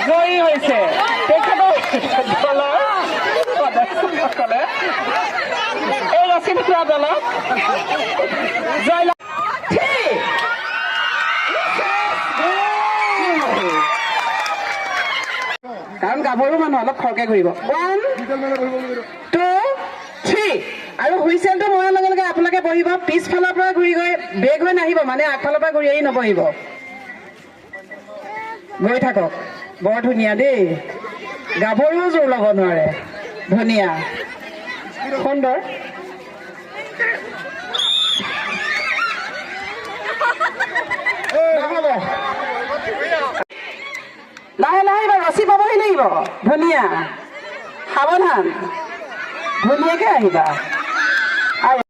জয়ী হৈছে তেখেতৰ দলৰ সদস্যসকলে এই ৰচিদ খোৱা দলক জয়লাভ কাৰণ গাভৰু মানুহ অলপ খৰকে ঘূৰিব 1 2 3 আৰু হুইচেলটো মৰাৰ লগে লগে আপোনালোকে বহিব পিছফালৰ পৰা ঘূৰি গৈ বেগ হৈ নাহিব মানে আগফালৰ পৰা ঘূৰি আহি নবহিব গৈ থাকক বৰ ধুনীয়া দেই গাভৰুও জোৰ ল'ব নোৱাৰে ধুনীয়া সুন্দৰ লাহে লাহে এইবাৰ ৰছী পাবহি লাগিব ধুনীয়া সাৱধান ধুনীয়াকে আহিবা